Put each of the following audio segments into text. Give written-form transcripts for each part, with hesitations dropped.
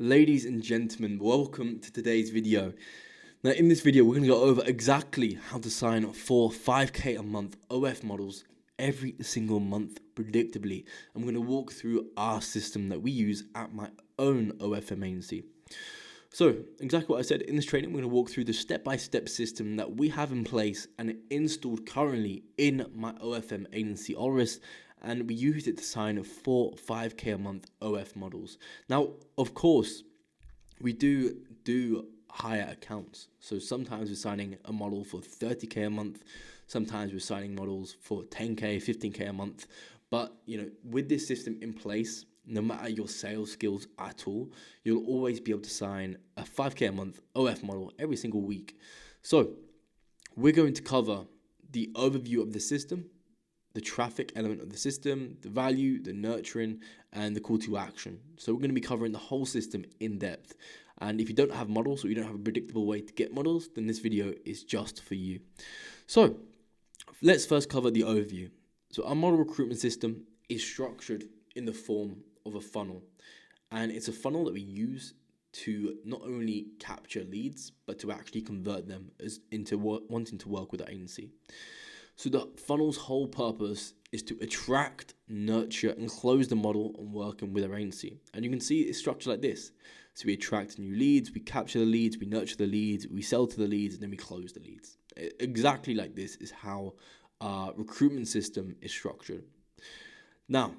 Ladies and gentlemen, welcome to today's video. Now in this video, we're going to go over exactly how to sign up for 5k a month OF models every single month predictably. I'm going to walk through our system that we use at my own OFM agency. So exactly what I said in this training, we're going to walk through the step-by-step system that we have in place and installed currently in my OFM agency, Olris, and we use it to sign for 5k a month OF models. Now, of course, we do higher accounts. So sometimes we're signing a model for 30k a month. Sometimes we're signing models for 10k, 15k a month. But, with this system in place, no matter your sales skills at all, you'll always be able to sign a 5k a month OF model every single week. So we're going to cover the overview of the system, the traffic element of the system, the value, the nurturing, and the call to action. So we're going to be covering the whole system in depth. And if you don't have models or you don't have a predictable way to get models, then this video is just for you. So let's first cover the overview. So our model recruitment system is structured in the form of a funnel. And it's a funnel that we use to not only capture leads, but to actually convert them into wanting to work with our agency. So the funnel's whole purpose is to attract, nurture, and close the model on working with our agency. And you can see it's structured like this. So we attract new leads, we capture the leads, we nurture the leads, we sell to the leads, and then we close the leads. Exactly like this is how our recruitment system is structured. Now,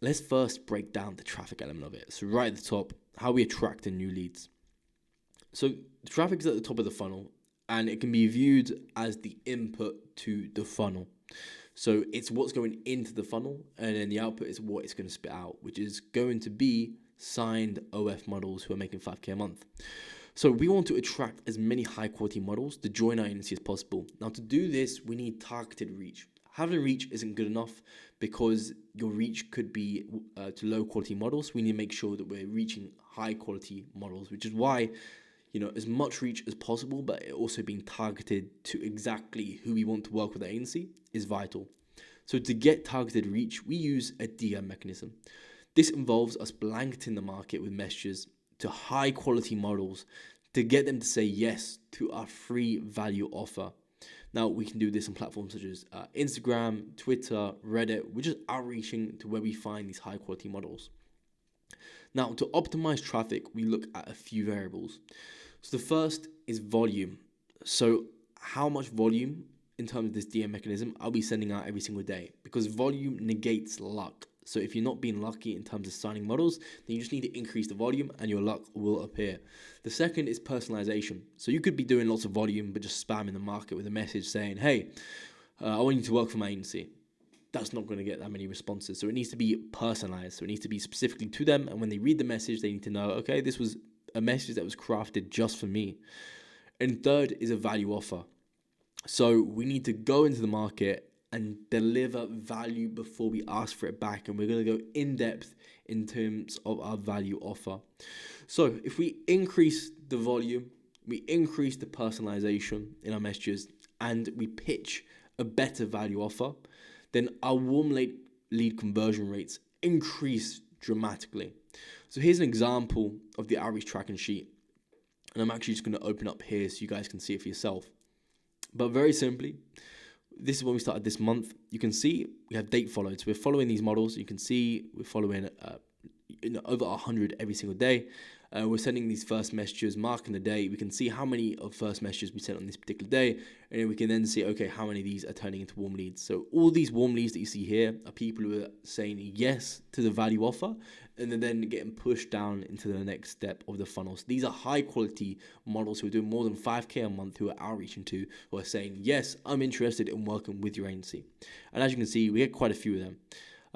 let's first break down the traffic element of it. So right at the top, how we attract the new leads. So the traffic is at the top of the funnel, and it can be viewed as the input to the funnel. So it's what's going into the funnel, and then the output is what it's going to spit out, which is going to be signed OF models who are making 5k a month. So we want to attract as many high quality models to join our agency as possible. Now to do this, we need targeted reach. Having reach isn't good enough because your reach could be to low quality models. We need to make sure that we're reaching high quality models, which is why as much reach as possible, but it also being targeted to exactly who we want to work with the agency is vital. So to get targeted reach, we use a DM mechanism. This involves us blanketing the market with messages to high quality models to get them to say yes to our free value offer. Now, we can do this on platforms such as Instagram, Twitter, Reddit. We're just outreaching to where we find these high quality models. Now, to optimize traffic, we look at a few variables. So the first is volume. So how much volume in terms of this DM mechanism I'll be sending out every single day, because volume negates luck. So if you're not being lucky in terms of signing models, then you just need to increase the volume and your luck will appear. The second is personalization. So you could be doing lots of volume, but just spamming the market with a message saying, hey, I want you to work for my agency. That's not going to get that many responses. So it needs to be personalized. So it needs to be specifically to them. And when they read the message, they need to know, okay, this was a message that was crafted just for me. And third is a value offer. So we need to go into the market and deliver value before we ask for it back. And we're going to go in depth in terms of our value offer. So if we increase the volume, we increase the personalization in our messages, and we pitch a better value offer, then our warm lead conversion rates increase dramatically. So here's an example of the outreach tracking sheet. And I'm actually just going to open up here so you guys can see it for yourself. But very simply, this is when we started this month. You can see we have date followed. So we're following these models. You can see we're following over 100 every single day. We're sending these first messages, marking the day. We can see how many of first messages we sent on this particular day. And we can then see, okay, how many of these are turning into warm leads. So all these warm leads that you see here are people who are saying yes to the value offer, and then getting pushed down into the next step of the funnel. So these are high quality models who are doing more than 5k a month, who are outreaching to, who are saying, yes, I'm interested in working with your agency. And as you can see, we get quite a few of them.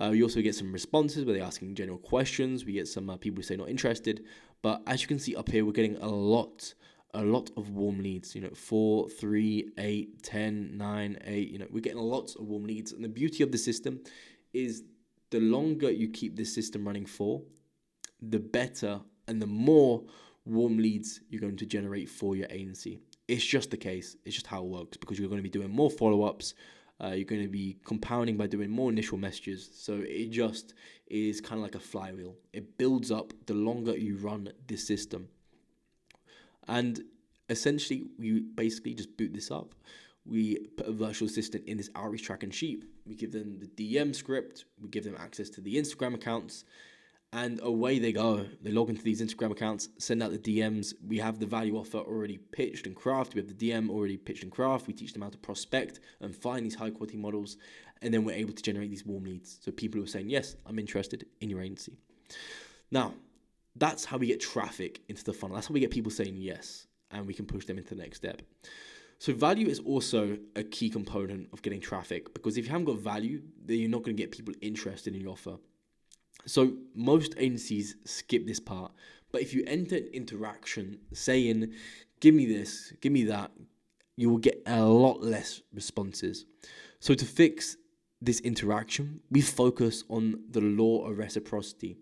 We also get some responses where they're asking general questions. We get some people who say not interested. But as you can see up here, we're getting a lot of warm leads, 4, 3, 8, 10, 9, 8, we're getting lots of warm leads. And the beauty of the system is the longer you keep this system running for, the better and the more warm leads you're going to generate for your agency. It's just the case. It's just how it works, because you're going to be doing more follow-ups, You're going to be compounding by doing more initial messages. So it just is kind of like a flywheel. It builds up the longer you run this system. And essentially, we basically just boot this up. We put a virtual assistant in this outreach tracking sheet. We give them the DM script. We give them access to the Instagram accounts. And away they go. They log into these Instagram accounts, send out the DMs. We have the value offer already pitched and crafted. We have the DM already pitched and crafted. We teach them how to prospect and find these high quality models. And then we're able to generate these warm leads. So people who are saying, yes, I'm interested in your agency. Now, that's how we get traffic into the funnel. That's how we get people saying yes. And we can push them into the next step. So value is also a key component of getting traffic, because if you haven't got value, then you're not going to get people interested in your offer. So most agencies skip this part, but if you enter an interaction saying, give me this, give me that, you will get a lot less responses. So to fix this interaction, we focus on the law of reciprocity.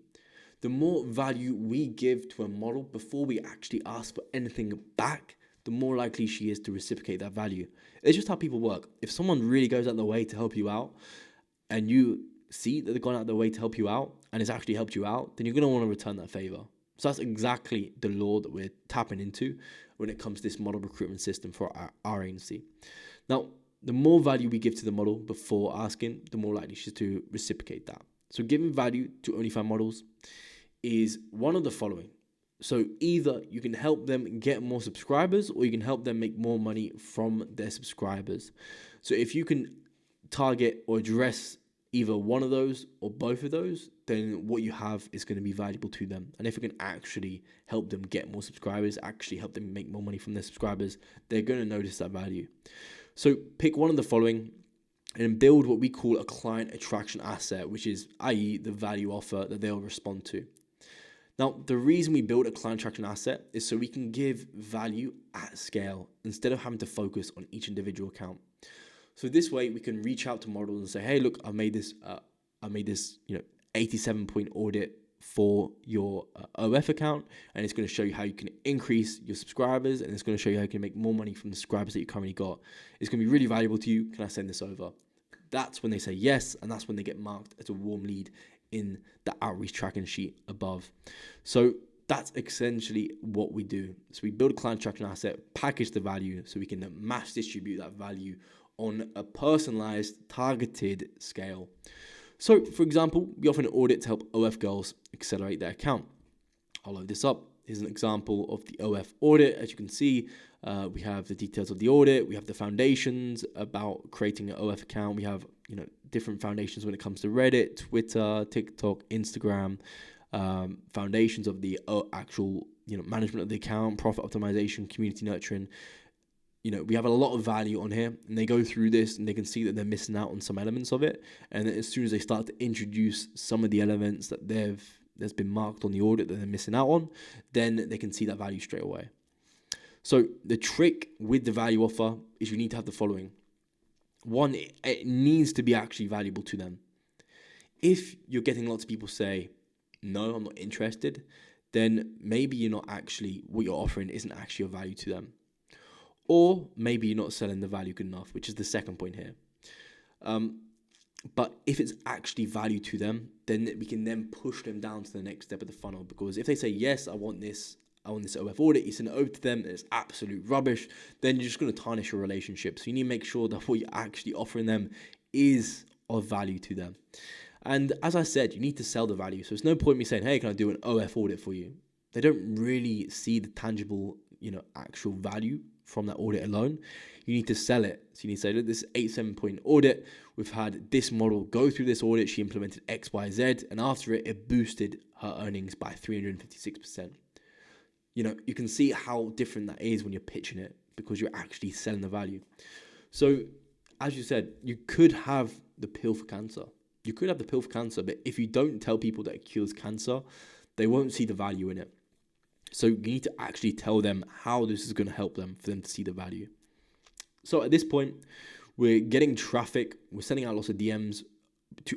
The more value we give to a model before we actually ask for anything back, the more likely she is to reciprocate that value. It's just how people work. If someone really goes out of their way to help you out, and you see that they've gone out of their way to help you out, and it's actually helped you out, then you're going to want to return that favor. So that's exactly the law that we're tapping into when it comes to this model recruitment system for our agency. Now, the more value we give to the model before asking, the more likely she's to reciprocate that. So giving value to OnlyFans models is one of the following. So either you can help them get more subscribers, or you can help them make more money from their subscribers. So if you can target or address either one of those or both of those, then what you have is going to be valuable to them. And if it can actually help them get more subscribers, actually help them make more money from their subscribers, they're going to notice that value. So pick one of the following and build what we call a client attraction asset, which is, i.e., the value offer that they'll respond to. Now, the reason we build a client attraction asset is so we can give value at scale instead of having to focus on each individual account. So this way, we can reach out to models and say, "Hey, look, I made this, 87-point audit for your OF account, and it's going to show you how you can increase your subscribers, and it's going to show you how you can make more money from the subscribers that you currently got. It's going to be really valuable to you. Can I send this over?" That's when they say yes, and that's when they get marked as a warm lead in the outreach tracking sheet above. So that's essentially what we do. So we build a client tracking asset, package the value so we can mass distribute that value on a personalized, targeted scale. So for example, we offer an audit to help OF girls accelerate their account. I'll load this up. Here's an example of the OF audit. As you can see, we have the details of the audit. We have the foundations about creating an OF account. We have, different foundations when it comes to Reddit, Twitter, TikTok, Instagram, foundations of the actual, management of the account, profit optimization, community nurturing. We have a lot of value on here, and they go through this and they can see that they're missing out on some elements of it. And then as soon as they start to introduce some of the elements that there's been marked on the audit that they're missing out on, then they can see that value straight away. So the trick with the value offer is you need to have the following. One, it needs to be actually valuable to them. If you're getting lots of people say, "No, I'm not interested," then maybe what you're offering isn't actually of value to them. Or maybe you're not selling the value good enough, which is the second point here. But if it's actually value to them, then we can then push them down to the next step of the funnel. Because if they say, "Yes, I want this OF audit," you send it over to them, and it's absolute rubbish, then you're just going to tarnish your relationship. So you need to make sure that what you're actually offering them is of value to them. And as I said, you need to sell the value. So it's no point me saying, "Hey, can I do an OF audit for you?" They don't really see the tangible, actual value from that audit alone. You need to sell it. So you need to say, "Look, this 87-point audit. We've had this model go through this audit. She implemented X, Y, Z. And after it boosted her earnings by 356%. You can see how different that is when you're pitching it, because you're actually selling the value. So as you said, you could have the pill for cancer. But if you don't tell people that it cures cancer, they won't see the value in it. So you need to actually tell them how this is going to help them for them to see the value. So at this point, we're getting traffic. We're sending out lots of DMs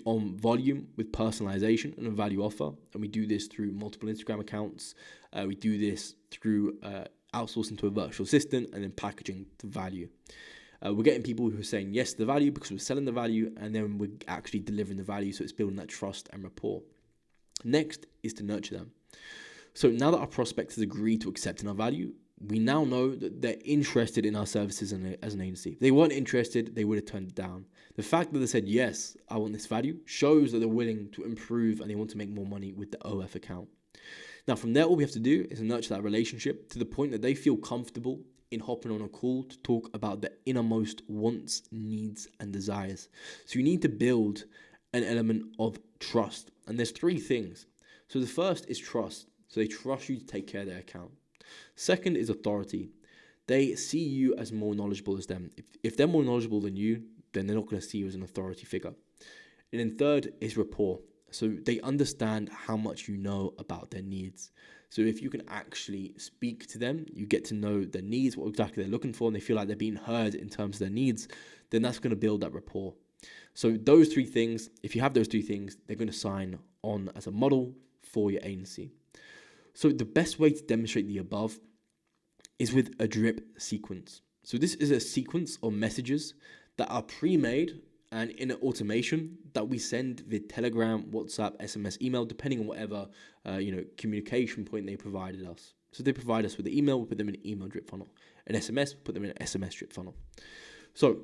on volume with personalization and a value offer. And we do this through multiple Instagram accounts. We do this through outsourcing to a virtual assistant and then packaging the value. We're getting people who are saying yes to the value because we're selling the value, and then we're actually delivering the value. So it's building that trust and rapport. Next is to nurture them. So now that our prospect has agreed to accepting our value, we now know that they're interested in our services as an agency. If they weren't interested, they would have turned it down. The fact that they said, yes, I want this value, shows that they're willing to improve and they want to make more money with the OF account. Now, from there, all we have to do is nurture that relationship to the point that they feel comfortable in hopping on a call to talk about their innermost wants, needs, and desires. So you need to build an element of trust. And there's 3 things. So the first is trust. So they trust you to take care of their account. Second is authority. They see you as more knowledgeable as them. If they're more knowledgeable than you, then they're not going to see you as an authority figure. And then third is rapport. So they understand how much you know about their needs. So if you can actually speak to them, you get to know their needs, what exactly they're looking for, and they feel like they're being heard in terms of their needs, then that's going to build that rapport. So those 3 things, if you have those 3 things, they're going to sign on as a model for your agency. So the best way to demonstrate the above is with a drip sequence. So this is a sequence of messages that are pre-made and in an automation that we send via Telegram, WhatsApp, SMS, email, depending on whatever communication point they provided us. So they provide us with the email, we put them in an email drip funnel. An SMS, we put them in an SMS drip funnel. So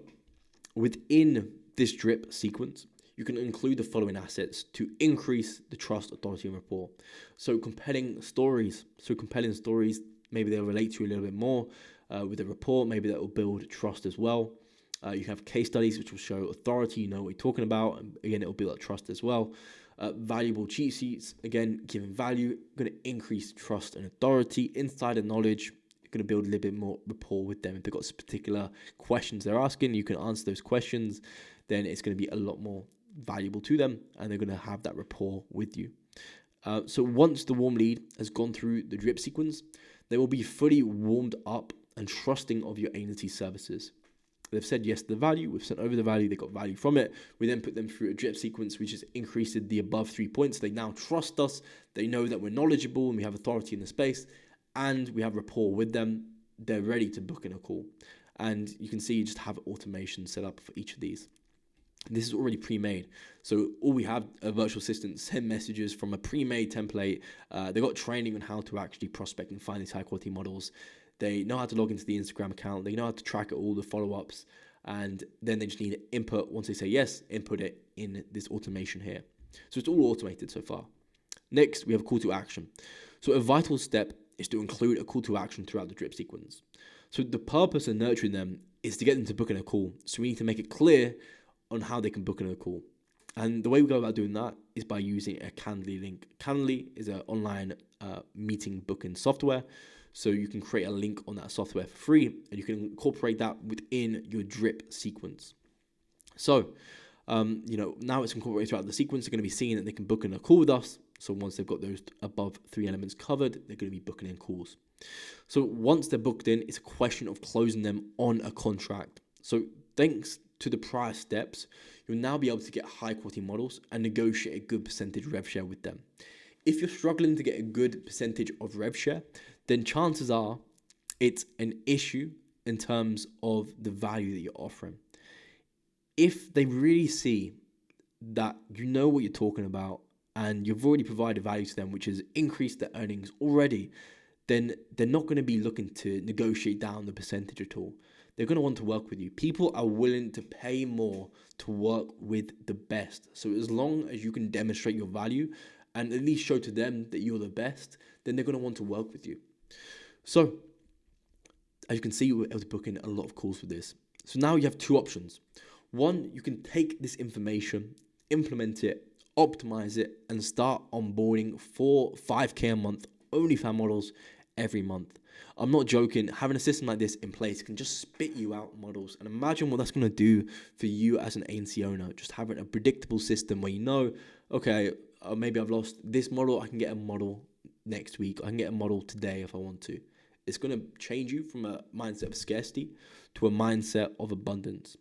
within this drip sequence, you can include the following assets to increase the trust, authority, and rapport. So compelling stories. Maybe they'll relate to you a little bit more with a rapport. Maybe that will build trust as well. You have case studies which will show authority, you know what you're talking about. And again, it will build up trust as well. Valuable cheat sheets, again, giving value, going to increase trust and authority. Insider knowledge, you're going to build a little bit more rapport with them. If they've got particular questions they're asking, you can answer those questions. Then it's going to be a lot more valuable to them, and they're going to have that rapport with you. So once the warm lead has gone through the drip sequence, they will be fully warmed up and trusting of your agency services. They've said yes to the value, we've sent over the value, they got value from it. We then put them through a drip sequence, which has increased the above 3 points. They now trust us. They know that we're knowledgeable and we have authority in the space, and we have rapport with them. They're ready to book in a call. And you can see you just have automation set up for each of these. This is already pre-made. So all we have a virtual assistant send messages from a pre-made template. They got training on how to actually prospect and find these high quality models. They know how to log into the Instagram account. They know how to track all the follow-ups. And then they just need to input. Once they say yes, input it in this automation here. So it's all automated so far. Next, we have a call to action. So a vital step is to include a call to action throughout the drip sequence. So the purpose of nurturing them is to get them to book in a call. So we need to make it clear on how they can book in a call. And the way we go about doing that is by using a Calendly link. Calendly is an online meeting booking software. So you can create a link on that software for free, and you can incorporate that within your drip sequence. So, now it's incorporated throughout the sequence. They're going to be seeing that they can book in a call with us. So once they've got those above 3 elements covered, they're going to be booking in calls. So once they're booked in, it's a question of closing them on a contract. So thanks to the prior steps, you'll now be able to get high quality models and negotiate a good percentage rev share with them. If you're struggling to get a good percentage of rev share, then chances are it's an issue in terms of the value that you're offering. If they really see that you know what you're talking about and you've already provided value to them, which has increased their earnings already, then they're not going to be looking to negotiate down the percentage at all. They're going to want to work with you. People are willing to pay more to work with the best. So as long as you can demonstrate your value and at least show to them that you're the best, then they're going to want to work with you. So as you can see, we're able to book in a lot of calls for this. So now you have 2 options. One, you can take this information, implement it, optimize it, and start onboarding 5K a month OnlyFans models every month. I'm not joking. Having a system like this in place can just spit you out models. And imagine what that's going to do for you as an agency owner. Just having a predictable system where you know, okay, maybe I've lost this model. I can get a model next week. I can get a model today if I want to. It's going to change you from a mindset of scarcity to a mindset of abundance.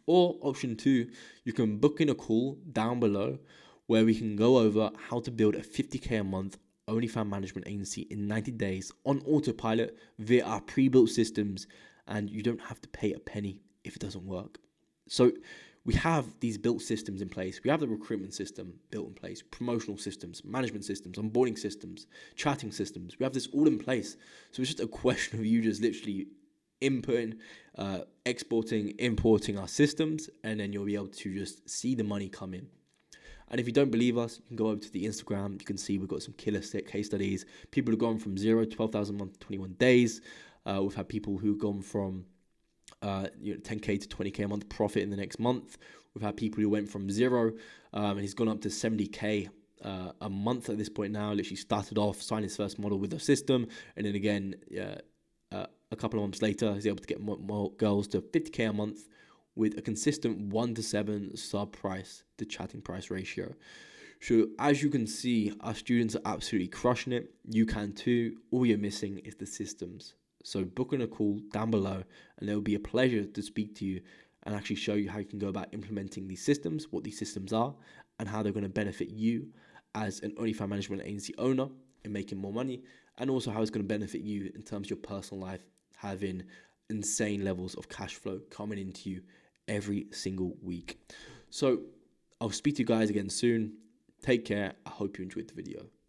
Or option 2, you can book in a call down below where we can go over how to build a 50K a month OnlyFans management agency in 90 days on autopilot via our pre-built systems, and you don't have to pay a penny. if it doesn't work. So we have these built systems in place. We have the recruitment system built in place, promotional systems, management systems, onboarding systems, chatting systems. We have this all in place. So it's just a question of you just literally inputting, exporting, importing our systems, and then you'll be able to just see the money come in. And if you don't believe us, you can go over to the Instagram. You can see we've got some killer case studies. People who've gone from 0 to 12,000 a month, 21 days. We've had people who've gone from 10K to 20K a month profit in the next month. We've had people who went from 0 and he's gone up to 70K a month at this point now. Literally started off, signed his first model with the system, and then again, a couple of months later, he's able to get more girls to 50K a month with a consistent 1 to 7 sub price to chatting price ratio. So as you can see, our students are absolutely crushing it. You can too. All you're missing is the systems. So book in a call down below, and it will be a pleasure to speak to you and actually show you how you can go about implementing these systems, what these systems are, and how they're going to benefit you as an OnlyFans management agency owner in making more money, and also how it's going to benefit you in terms of your personal life, having insane levels of cash flow coming into you every single week. So I'll speak to you guys again soon. Take care. I hope you enjoyed the video.